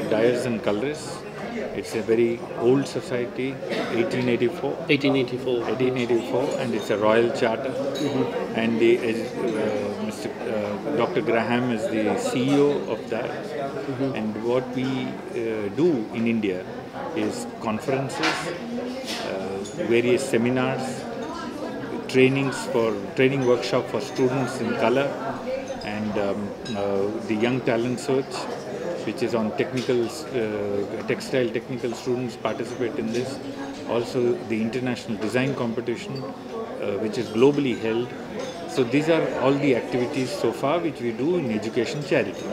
of Dyers and Colorists. It's a very old society, 1884. 1884. 1884, and it's a royal charter. And Dr. Graham is the CEO of that. And what we do in India is conferences, various seminars, training workshop for students in color, and the Young Talent Search, which is on textile technical students participate in this. Also the international design competition, which is globally held. So these are all the activities so far which we do in education charity.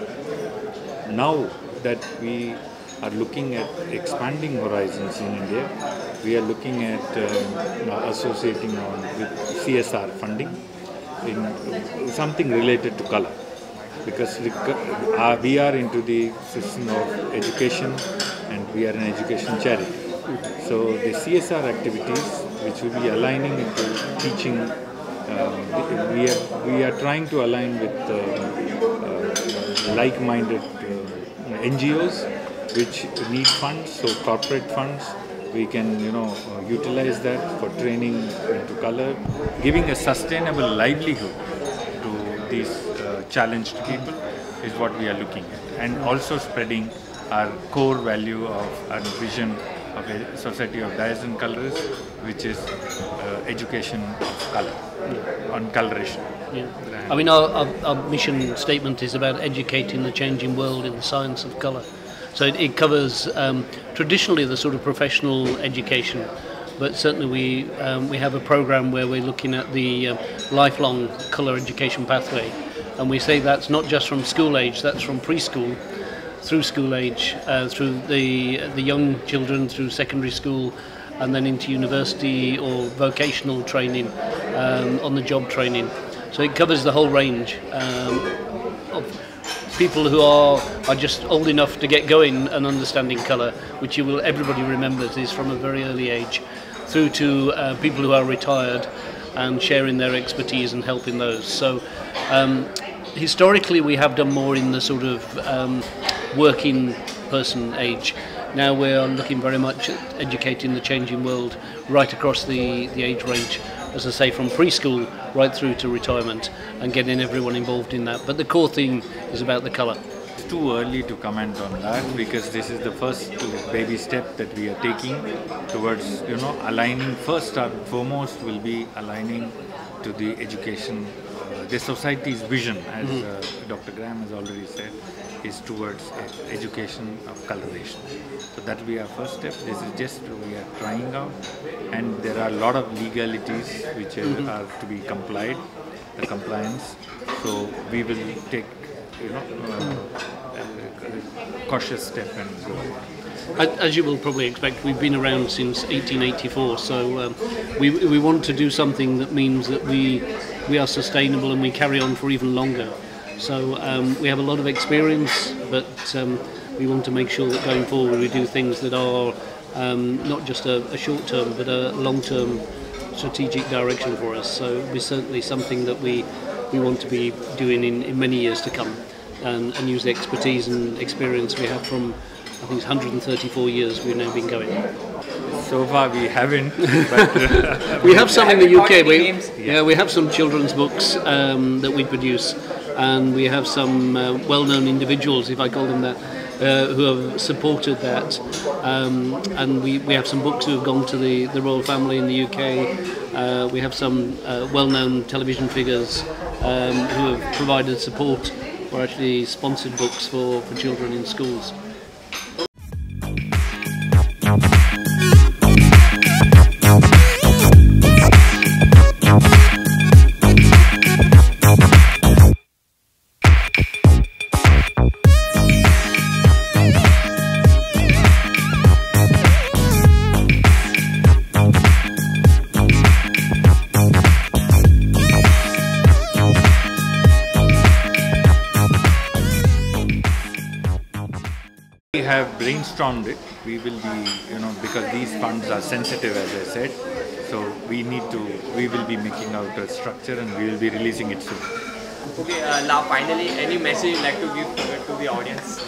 Now that we are looking at expanding horizons in India, we are looking at associating with CSR funding in something related to color. Because we are into the system of education and we are an education charity. So the CSR activities which will be aligning into teaching, we are trying to align with like-minded NGOs which need funds, so corporate funds. We can utilize that for training into color, giving a sustainable livelihood to these challenged people is what we are looking at, and also spreading our core value of our vision of a society of dyers and colorists, which is education of color, on coloration. Yeah. I mean, our mission statement is about educating the changing world in the science of colour. So it covers traditionally the sort of professional education, but certainly we have a program where we're looking at the lifelong colour education pathway. And we say that's not just from school age, that's from preschool through school age, through the young children, through secondary school, and then into university or vocational training, on the job training. So it covers the whole range of people who are just old enough to get going and understanding colour, which everybody remembers is from a very early age, through to people who are retired and sharing their expertise and helping those. So historically we have done more in the sort of working person age. Now we're looking very much at educating the changing world right across the age range, as I say, from preschool right through to retirement, and getting everyone involved in that. But the core thing is about the colour. It's too early to comment on that, because this is the first baby step that we are taking towards aligning. First and foremost will be aligning to the education, the society's vision, as Dr. Graham has already said, is towards education of coloration. So that will be our first step. This is just we are trying out, and there are a lot of legalities which are to be complied, the compliance. So we will take a cautious step and go. As you will probably expect, we've been around since 1884, so we want to do something that means that we are sustainable and we carry on for even longer. So we have a lot of experience, but we want to make sure that going forward we do things that are not just a short term but a long term strategic direction for us. So it's certainly something that we want to be doing in many years to come, and use the expertise and experience we have from, I think it's 134 years we've now been going. So far we haven't, but we have some in the UK. We have some children's books that we produce, and we have some well-known individuals, if I call them that, who have supported that, and we have some books who have gone to the royal family in the UK. We have some well-known television figures who have provided support or actually sponsored books for children in schools. We have brainstormed it. We will be, because these funds are sensitive, as I said, so we will be making out a structure and we will be releasing it soon. Okay, now finally, any message you'd like to give to the audience?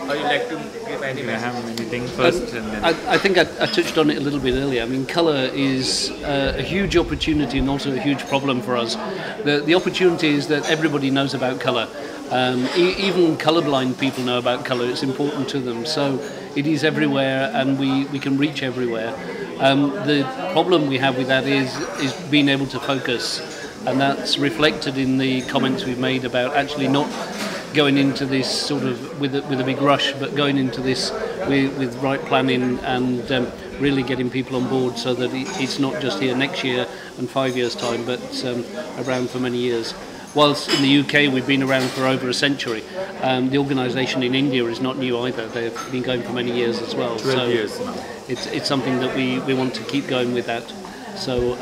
Or you like to give any Can I message? have anything first and then... I think I touched on it a little bit earlier. I mean, colour is a huge opportunity and also a huge problem for us. The opportunity is that everybody knows about colour. Even colourblind people know about colour. It's important to them. So it is everywhere and we can reach everywhere. The problem we have with that is being able to focus. And that's reflected in the comments we've made about actually not going into this sort of with a big rush, but going into this with right planning and really getting people on board so that it's not just here next year and 5 years' time, but around for many years. Whilst in the UK we've been around for over a century, the organisation in India is not new either. They've been going for many years as well. 12 years now. It's something that we want to keep going with that. So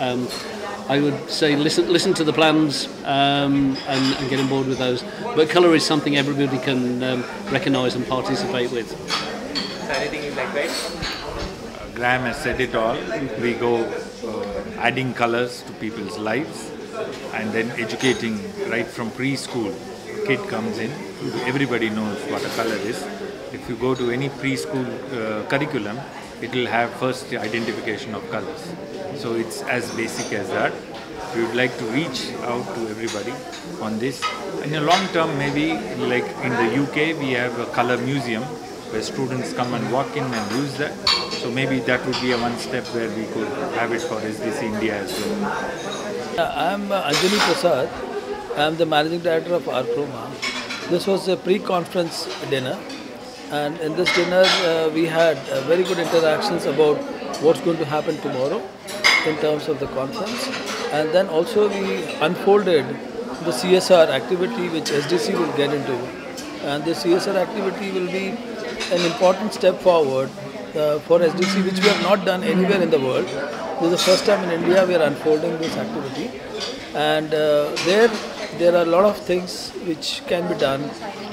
I would say listen to the plans and get on board with those. But colour is something everybody can recognise and participate with. Anything you like, right? Graham has said it all. We go adding colours to people's lives and then educating right from preschool. A kid comes in, everybody knows what a colour is. If you go to any preschool curriculum, it will have first the identification of colours. So it's as basic as that. We would like to reach out to everybody on this. In the long term, maybe like in the UK, we have a colour museum where students come and walk in and use that. So maybe that would be a one step where we could have it for SDC India as well. I'm Anjali Prasad. I'm the Managing Director of Archroma. This was a pre-conference dinner, and in this dinner we had very good interactions about what's going to happen tomorrow in terms of the conference, and then also we unfolded the CSR activity which SDC will get into, and the CSR activity will be an important step forward for SDC, which we have not done anywhere in the world. This is the first time in India we are unfolding this activity, and there are a lot of things which can be done,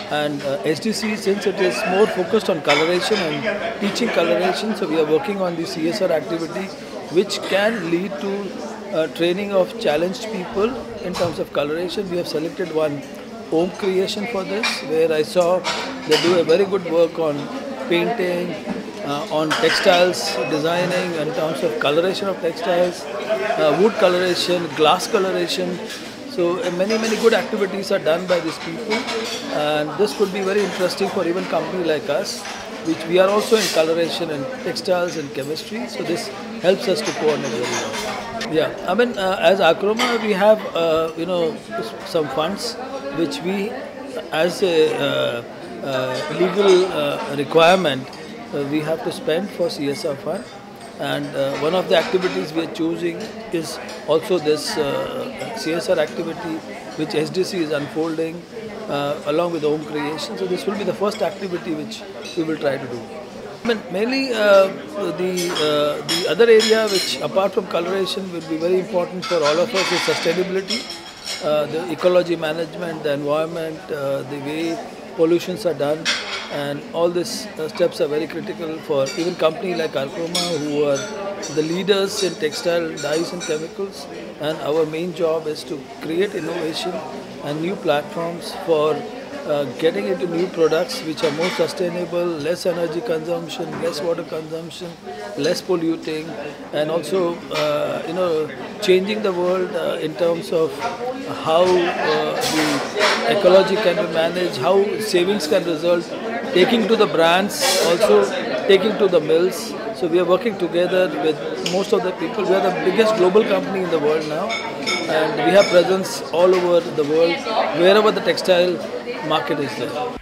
and SDC, since it is more focused on coloration and teaching coloration, so we are working on the CSR activity which can lead to training of challenged people in terms of coloration. We have selected one home creation for this, where I saw they do a very good work on painting, on textiles, designing in terms of coloration of textiles, wood coloration, glass coloration. So many good activities are done by these people, and this could be very interesting for even company like us, which we are also in coloration and textiles and chemistry. So this helps us to coordinate very well. Yeah, I mean, as Archroma, we have some funds which we, as a legal requirement, we have to spend for CSR fund, and one of the activities we are choosing is also this CSR activity which SDC is unfolding along with home creation. So this will be the first activity which we will try to do. I mean, mainly the other area which apart from coloration will be very important for all of us is sustainability, the ecology management, the environment, the way pollutions are done, and all these steps are very critical for even company like Archroma, who are the leaders in textile dyes and chemicals, and our main job is to create innovation and new platforms for getting into new products which are more sustainable, less energy consumption, less water consumption, less polluting, and also changing the world in terms of how the ecology can be managed, how savings can result, taking to the brands, also taking to the mills. So we are working together with most of the people. We are the biggest global company in the world now, and we have presence all over the world, wherever the textile market is there.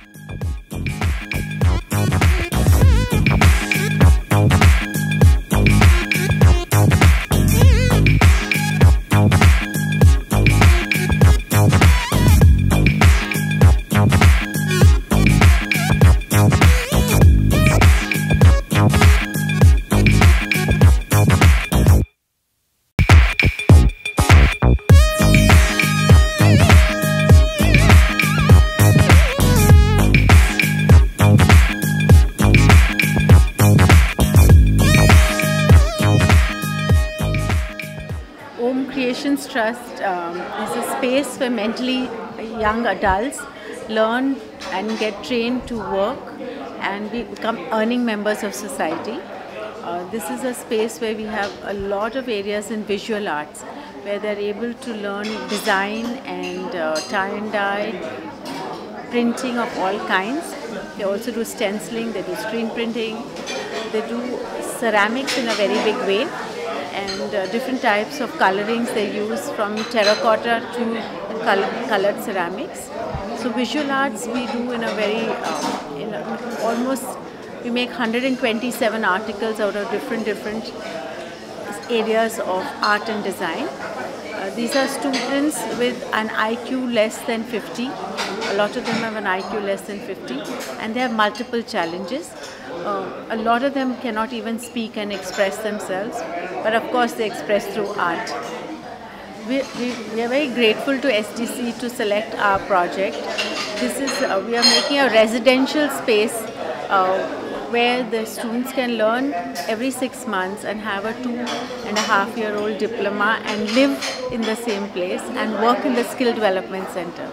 Trust is a space where mentally young adults learn and get trained to work and become earning members of society. This is a space where we have a lot of areas in visual arts, where they're able to learn design and tie and dye, printing of all kinds. They also do stenciling, they do screen printing, they do ceramics in a very big way, and different types of colorings they use, from terracotta to colored ceramics. So visual arts we do in a very, we make 127 articles out of different areas of art and design. These are students with an IQ less than 50. A lot of them have an IQ less than 50, and they have multiple challenges. A lot of them cannot even speak and express themselves, but of course they express through art. We are very grateful to SDC to select our project. This is we are making a residential space where the students can learn every 6 months and have a 2.5-year-old diploma and live in the same place and work in the skill development center.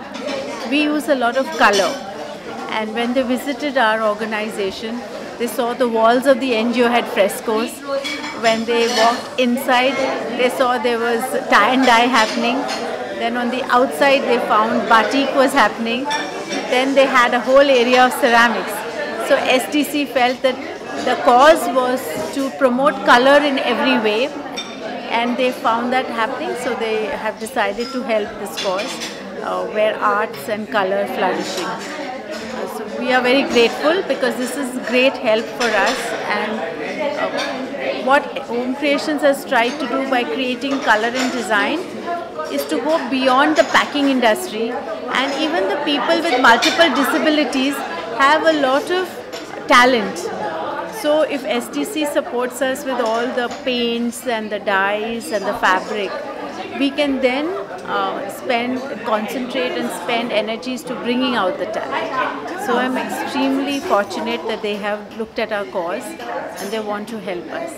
We use a lot of color, and when they visited our organization, they saw the walls of the NGO had frescoes. When they walked inside, they saw there was tie and dye happening. Then on the outside, they found batik was happening. Then they had a whole area of ceramics. So SDC felt that the cause was to promote color in every way, and they found that happening. So they have decided to help this cause, where arts and color flourishing. So we are very grateful, because this is great help for us, and what Home Creations has tried to do by creating color and design is to go beyond the packing industry, and even the people with multiple disabilities have a lot of talent. So if SDC supports us with all the paints and the dyes and the fabric, we can then concentrate and spend energies to bringing out the talent. So I'm extremely fortunate that they have looked at our cause and they want to help us.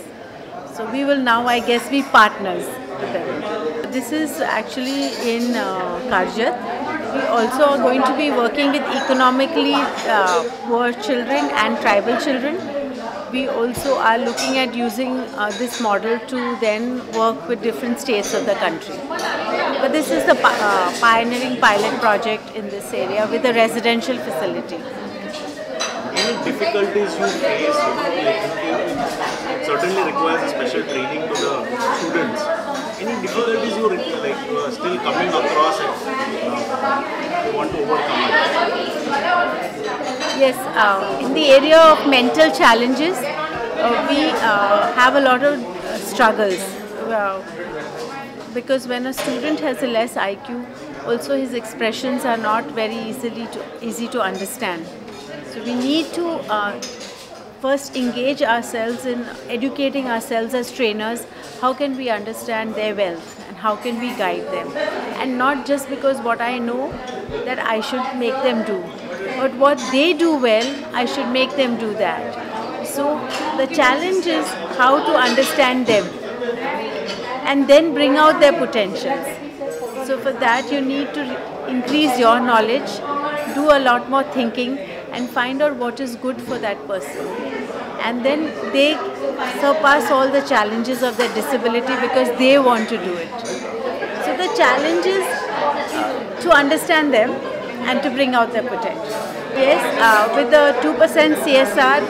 So we will now, I guess, be partners with them. This is actually in Karjat. We also are going to be working with economically poor children and tribal children. We also are looking at using this model to then work with different states of the country. But this is the pioneering pilot project in this area with a residential facility. Any difficulties you face, it certainly requires special training to the students. Any difficulties you still coming across and you want to overcome it? Yes, in the area of mental challenges, we have a lot of struggles. Because when a student has a less IQ, also his expressions are not very easy to understand. So we need to first engage ourselves in educating ourselves as trainers. How can we understand their wealth and how can we guide them? And not just because what I know that I should make them do, but what they do well, I should make them do that. So the challenge is how to understand them and then bring out their potentials. So for that you need to increase your knowledge, do a lot more thinking and find out what is good for that person. And then they surpass all the challenges of their disability because they want to do it. So the challenge is to understand them and to bring out their potential. Yes, with the 2% CSR,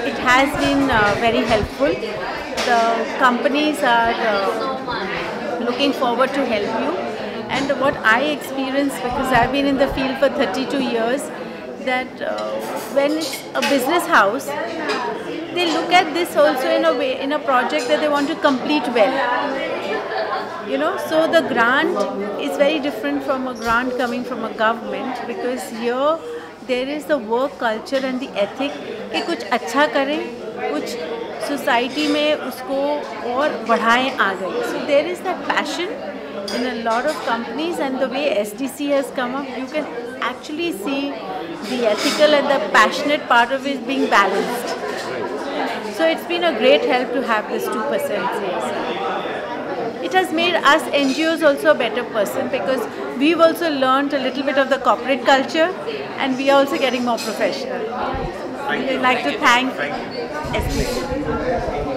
it has been very helpful. The companies are looking forward to help you. And what I experience, because I've been in the field for 32 years, that when it's a business house, they look at this also in a way, in a project that they want to complete well. You know, so the grant is very different from a grant coming from a government, because here there is the work culture and the ethic कि कुछ अच्छा करें, कुछ society में उसको और बढ़ाएं आगे. So there is that passion in a lot of companies, and the way SDC has come up, you can actually see the ethical and the passionate part of it being balanced. So it's been a great help to have this 2% CSR. It has made us NGOs also a better person, because we've also learned a little bit of the corporate culture and we are also getting more professional. We'd like to thank Thank you. SDC.